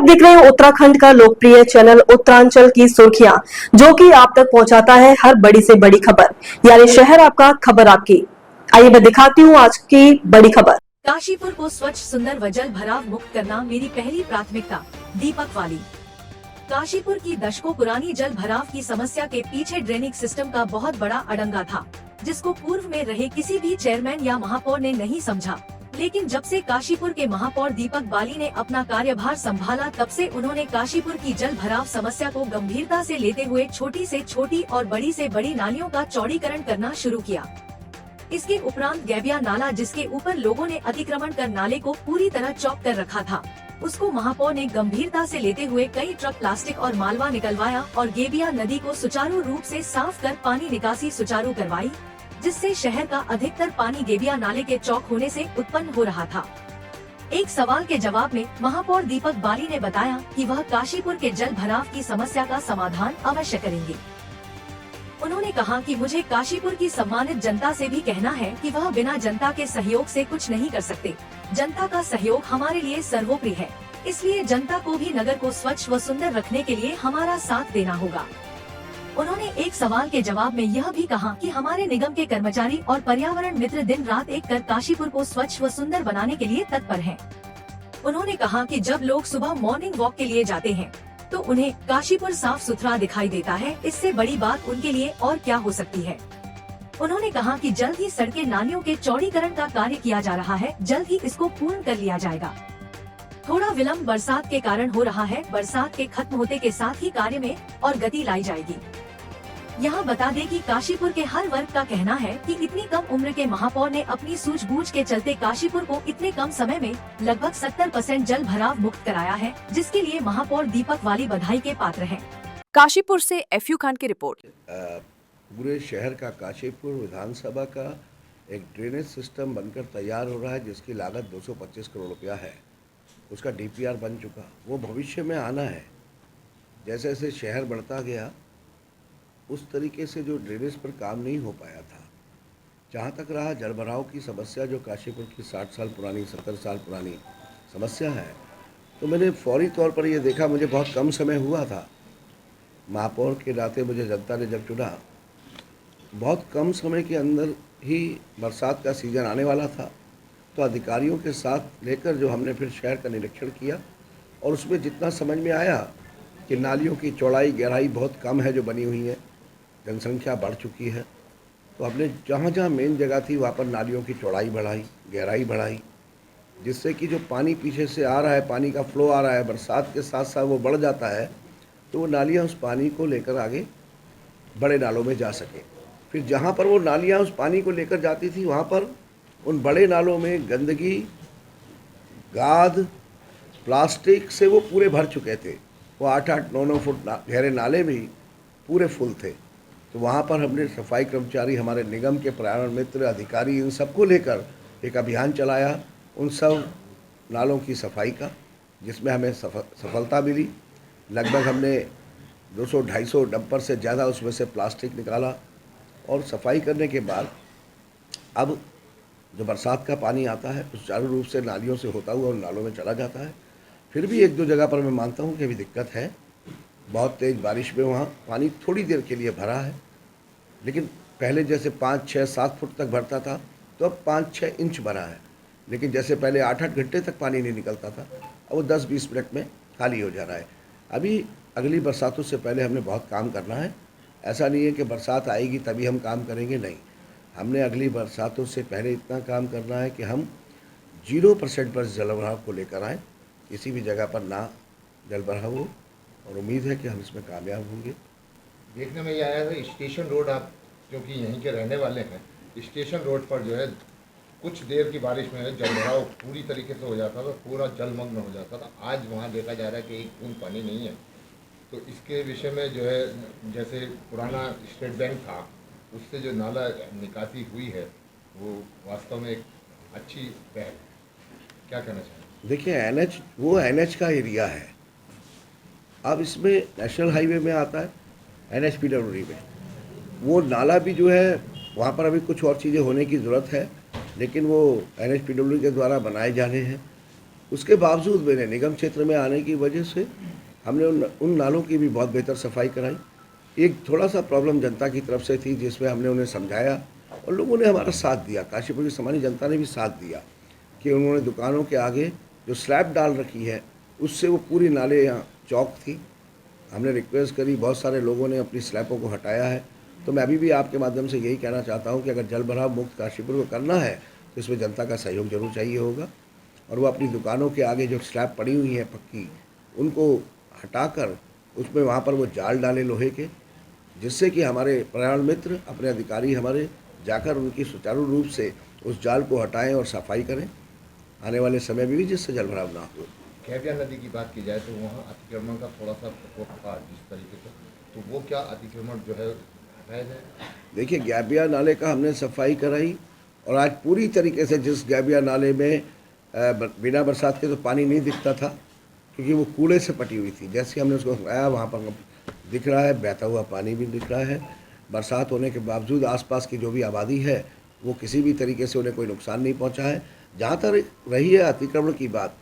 आप देख रहे हैं उत्तराखंड का लोकप्रिय चैनल उत्तरांचल की सुर्खियां, जो कि आप तक पहुंचाता है हर बड़ी से बड़ी खबर, यानी शहर आपका खबर आपकी। आइए मैं दिखाती हूं आज की बड़ी खबर। काशीपुर को स्वच्छ, सुंदर व जल भराव मुक्त करना मेरी पहली प्राथमिकता। दीपक वाली। काशीपुर की दशकों पुरानी जल भराव की समस्या के पीछे ड्रेनेज सिस्टम का बहुत बड़ा अड़ंगा था, जिसको पूर्व में रहे किसी भी चेयरमैन या महापौर ने नहीं समझा। लेकिन जब से काशीपुर के महापौर दीपक बाली ने अपना कार्यभार संभाला, तब से उन्होंने काशीपुर की जल भराव समस्या को गंभीरता से लेते हुए छोटी से छोटी और बड़ी से बड़ी नालियों का चौड़ीकरण करना शुरू किया। इसके उपरांत गैबिया नाला, जिसके ऊपर लोगों ने अतिक्रमण कर नाले को पूरी तरह चौक कर रखा था, उसको महापौर ने गंभीरता से लेते हुए कई ट्रक प्लास्टिक और मालवा निकलवाया और गेबिया नदी को सुचारू रूप से साफ कर पानी निकासी सुचारू करवाई, जिससे शहर का अधिकतर पानी गेबिया नाले के चौक होने से उत्पन्न हो रहा था। एक सवाल के जवाब में महापौर दीपक बाली ने बताया कि वह काशीपुर के जल भराव की समस्या का समाधान अवश्य करेंगे। उन्होंने कहा कि मुझे काशीपुर की सम्मानित जनता से भी कहना है कि वह बिना जनता के सहयोग से कुछ नहीं कर सकते। जनता का सहयोग हमारे लिए सर्वोपरि है, इसलिए जनता को भी नगर को स्वच्छ व सुंदर रखने के लिए हमारा साथ देना होगा। उन्होंने एक सवाल के जवाब में यह भी कहा कि हमारे निगम के कर्मचारी और पर्यावरण मित्र दिन रात एक कर काशीपुर को स्वच्छ व सुंदर बनाने के लिए तत्पर हैं। उन्होंने कहा कि जब लोग सुबह मॉर्निंग वॉक के लिए जाते हैं, तो उन्हें काशीपुर साफ सुथरा दिखाई देता है। इससे बड़ी बात उनके लिए और क्या हो सकती है। उन्होंने कहा कि जल्द ही सड़कें, नालियों के चौड़ीकरण का कार्य किया जा रहा है, जल्द ही इसको पूर्ण कर लिया जाएगा। थोड़ा विलम्ब बरसात के कारण हो रहा है, बरसात के खत्म होते के साथ ही कार्य में और गति लाई जाएगी। यहाँ बता दें कि काशीपुर के हर वर्ग का कहना है कि इतनी कम उम्र के महापौर ने अपनी सूझबूझ के चलते काशीपुर को इतने कम समय में लगभग 70% जल भराव मुक्त कराया है, जिसके लिए महापौर दीपक वाली बधाई के पात्र हैं। काशीपुर से एफयू खान की रिपोर्ट। पूरे शहर का काशीपुर विधानसभा का एक ड्रेनेज सिस्टम बनकर तैयार हो रहा है, जिसकी लागत 225 करोड़ रुपया है। उसका डीपीआर बन चुका, वो भविष्य में आना है। जैसे जैसे शहर बढ़ता गया, उस तरीके से जो ड्रेनेज पर काम नहीं हो पाया था। जहाँ तक रहा जलभराव की समस्या, जो काशीपुर की 60 साल पुरानी, 70 साल पुरानी समस्या है, तो मैंने फौरी तौर पर ये देखा, मुझे बहुत कम समय हुआ था महापौर के नाते, मुझे जनता ने जब चुना, बहुत कम समय के अंदर ही बरसात का सीज़न आने वाला था। तो अधिकारियों के साथ लेकर जो हमने फिर शहर का निरीक्षण किया, और उसमें जितना समझ में आया कि नालियों की चौड़ाई गहराई बहुत कम है जो बनी हुई है, जनसंख्या बढ़ चुकी है, तो हमने जहाँ जहाँ मेन जगह थी वहाँ पर नालियों की चौड़ाई बढ़ाई, गहराई बढ़ाई, जिससे कि जो पानी पीछे से आ रहा है, पानी का फ्लो आ रहा है, बरसात के साथ साथ वो बढ़ जाता है, तो वो नालियाँ उस पानी को लेकर आगे बड़े नालों में जा सके। फिर जहाँ पर वो नालियाँ उस पानी को लेकर जाती थी, वहाँ पर उन बड़े नालों में गंदगी, गाद, प्लास्टिक से वो पूरे भर चुके थे। वो 8-8, 9-9 फुट गहरे नाले भी पूरे फुल थे। तो वहाँ पर हमने सफाई कर्मचारी, हमारे निगम के पर्यावरण मित्र, अधिकारी, इन सबको लेकर एक अभियान चलाया उन सब नालों की सफाई का, जिसमें हमें सफलता मिली। लगभग हमने 200-250 डंपर से ज़्यादा उसमें से प्लास्टिक निकाला, और सफाई करने के बाद अब जो बरसात का पानी आता है, सुचारू रूप से नालियों से होता हुआ उन नालों में चला जाता है। फिर भी 1-2 जगह पर मैं मानता हूँ कि अभी दिक्कत है। बहुत तेज़ बारिश में वहाँ पानी थोड़ी देर के लिए भरा है, लेकिन पहले जैसे 5, 6, 7 फुट तक भरता था, तो अब 5-6 इंच भरा है। लेकिन जैसे पहले 8-8 घंटे तक पानी नहीं निकलता था, अब वो 10-20 मिनट में खाली हो जा रहा है। अभी अगली बरसातों से पहले हमने बहुत काम करना है। ऐसा नहीं है कि बरसात आएगी तभी हम काम करेंगे, नहीं। हमने अगली बरसातों से पहले इतना काम करना है कि हम 0% पर जलभराव को लेकर आएँ, किसी भी जगह पर ना जलभराव हो, और उम्मीद है कि हम इसमें कामयाब होंगे। देखने में ये आया था स्टेशन रोड, आप जो कि यहीं के रहने वाले हैं, स्टेशन रोड पर जो है कुछ देर की बारिश में जलभराव पूरी तरीके से हो जाता था, पूरा जलमग्न हो जाता था। आज वहाँ देखा जा रहा है कि एक बूंद पानी नहीं है। तो इसके विषय में जो है, जैसे पुराना स्टेट बैंक था, उससे जो नाला निकासी हुई है, वो वास्तव में एक अच्छी पहल। क्या कहना चाहिए? देखिए, NH वो NH का एरिया है। अब इसमें नेशनल हाईवे में आता है, NHPWD में वो नाला भी जो है, वहाँ पर अभी कुछ और चीज़ें होने की ज़रूरत है, लेकिन वो NHPWD के द्वारा बनाए जाने हैं। उसके बावजूद मैंने निगम क्षेत्र में आने की वजह से हमने उन नालों की भी बहुत बेहतर सफाई कराई। एक थोड़ा सा प्रॉब्लम जनता की तरफ से थी जिसमें हमने उन्हें समझाया और लोगों ने हमारा साथ दिया। काशीपुर की सामान्य जनता ने भी साथ दिया कि उन्होंने दुकानों के आगे जो स्लैब डाल रखी है उससे वो पूरी नाले यहाँ चौक थी। हमने रिक्वेस्ट करी, बहुत सारे लोगों ने अपनी स्लैबों को हटाया है। तो मैं अभी भी आपके माध्यम से यही कहना चाहता हूँ कि अगर जल भराव मुक्त काशीपुर को करना है तो इसमें जनता का सहयोग जरूर चाहिए होगा और वो अपनी दुकानों के आगे जो स्लैब पड़ी हुई है पक्की, उनको हटाकर उसमें वहाँ पर वो जाल डाले लोहे के, जिससे कि हमारे पर्यावरण मित्र अपने अधिकारी हमारे जाकर उनकी सुचारू रूप से उस जाल को हटाएं और सफाई करें आने वाले समय में भी, जिससे जल भराव ना हो। गैबिया नदी की बात की जाए तो वहाँ अतिक्रमण का थोड़ा सा प्रकोप था जिस तरीके से, तो वो क्या अतिक्रमण जो है हटाया जाए? देखिए, गैबिया नाले का हमने सफाई कराई और आज पूरी तरीके से जिस गैबिया नाले में बिना बरसात के तो पानी नहीं दिखता था क्योंकि वो कूड़े से पटी हुई थी, जैसे हमने उसको हटाया वहाँ पर दिख रहा है, बहता हुआ पानी भी दिख रहा है। बरसात होने के बावजूद आसपास की जो भी आबादी है वो किसी भी तरीके से उन्हें कोई नुकसान नहीं पहुँचा है। जहाँ तक रही है अतिक्रमण की बात,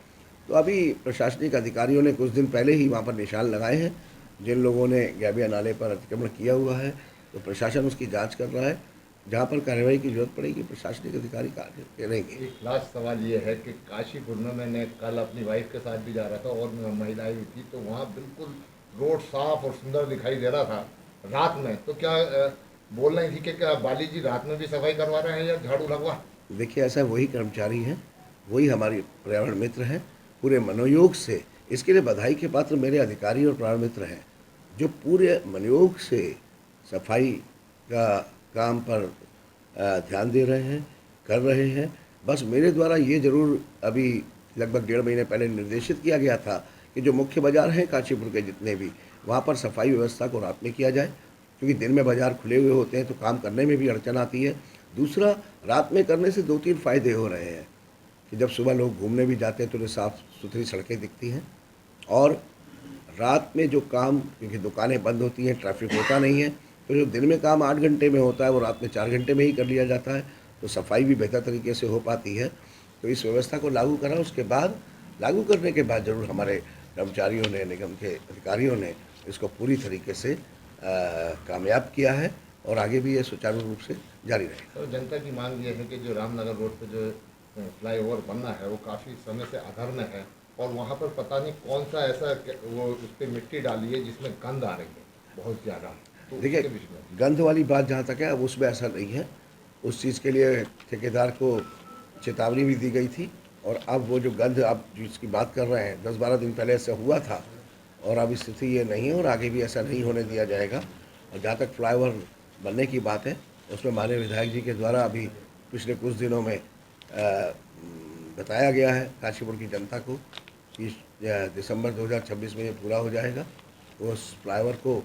तो अभी प्रशासनिक अधिकारियों ने कुछ दिन पहले ही वहाँ पर निशान लगाए हैं जिन लोगों ने गैबिया नाले पर अतिक्रमण किया हुआ है, तो प्रशासन उसकी जांच कर रहा है। जहाँ पर कार्रवाई की जरूरत पड़ेगी प्रशासनिक अधिकारी कार्य करेंगे। एक लास्ट सवाल ये है कि काशीपुर में मैंने कल अपनी वाइफ के साथ भी जा रहा था और महिलाएं भी थी, तो वहाँ बिल्कुल रोड साफ और सुंदर दिखाई दे रहा था रात में। तो क्या बोल रही थी कि क्या बाली जी रात में भी सफाई करवा रहे हैं या झाड़ू लगवा? देखिए, ऐसा वही कर्मचारी हैं, वही हमारी पर्यावरण मित्र हैं पूरे मनोयोग से। इसके लिए बधाई के पात्र मेरे अधिकारी और पर्यावरण मित्र हैं जो पूरे मनोयोग से सफाई का काम पर ध्यान दे रहे हैं, कर रहे हैं। बस मेरे द्वारा ये ज़रूर अभी लगभग 1.5 महीने पहले निर्देशित किया गया था कि जो मुख्य बाज़ार हैं काशीपुर के जितने भी, वहाँ पर सफाई व्यवस्था को रात में किया जाए, क्योंकि दिन में बाज़ार खुले हुए होते हैं तो काम करने में भी अड़चन आती है। दूसरा, रात में करने से 2-3 फ़ायदे हो रहे हैं कि जब सुबह लोग घूमने भी जाते हैं तो उन्हें साफ़ सुथरी सड़कें दिखती हैं और रात में जो काम, क्योंकि दुकानें बंद होती हैं, ट्रैफिक होता नहीं है, तो जो दिन में काम 8 घंटे में होता है वो रात में 4 घंटे में ही कर लिया जाता है, तो सफाई भी बेहतर तरीके से हो पाती है। तो इस व्यवस्था को लागू करा, उसके बाद लागू करने के बाद ज़रूर हमारे कर्मचारियों ने, निगम के अधिकारियों ने इसको पूरी तरीके से कामयाब किया है और आगे भी ये सुचारू रूप से जारी रहेगा। तो जनता की मांग ये है कि जो रामनगर रोड पर जो फ्लाईओवर बनना है वो काफ़ी समय से अधर है और वहाँ पर पता नहीं कौन सा ऐसा वो उस पर मिट्टी डाली है जिसमें गंद आ रही है बहुत ज़्यादा। तो देखिए, गंध वाली बात जहाँ तक है, अब उसमें ऐसा नहीं है। उस चीज़ के लिए ठेकेदार को चेतावनी भी दी गई थी और अब वो जो गंध आप जिसकी बात कर रहे हैं 10-12 दिन पहले ऐसा हुआ था और अब स्थिति ये नहीं है और आगे भी ऐसा नहीं होने दिया जाएगा। और जहाँ तक फ्लाईओवर बनने की बात है, उसमें माननीय विधायक जी के द्वारा अभी पिछले कुछ दिनों में बताया गया है काशीपुर की जनता को कि दिसंबर 2026 में ये पूरा हो जाएगा। उस फ्लाईओवर को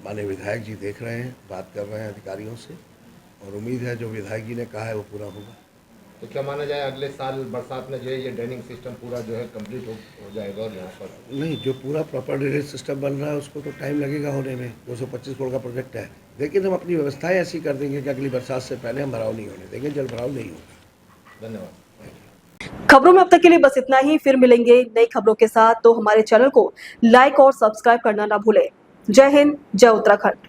माननीय विधायक जी देख रहे हैं, बात कर रहे हैं अधिकारियों से और उम्मीद है जो विधायक जी ने कहा है वो पूरा होगा। तो क्या माना जाए अगले साल बरसात में जो है ये ड्रेनिंग सिस्टम पूरा जो है कंप्लीट हो जाएगा? और यहाँ पर नहीं, जो पूरा प्रॉपर ड्रेनेज सिस्टम बन रहा है उसको तो टाइम लगेगा होने में, 225 करोड़ का प्रोजेक्ट है, लेकिन हम अपनी व्यवस्थाएं ऐसी कर देंगे कि अगली बरसात से पहले हम भराव नहीं होने देंगे, जल भराव नहीं होगा। धन्यवाद। खबरों में अब तक के लिए बस इतना ही। फिर मिलेंगे नई खबरों के साथ, तो हमारे चैनल को लाइक और सब्सक्राइब करना ना भूलें। जय हिंद, जय उत्तराखंड।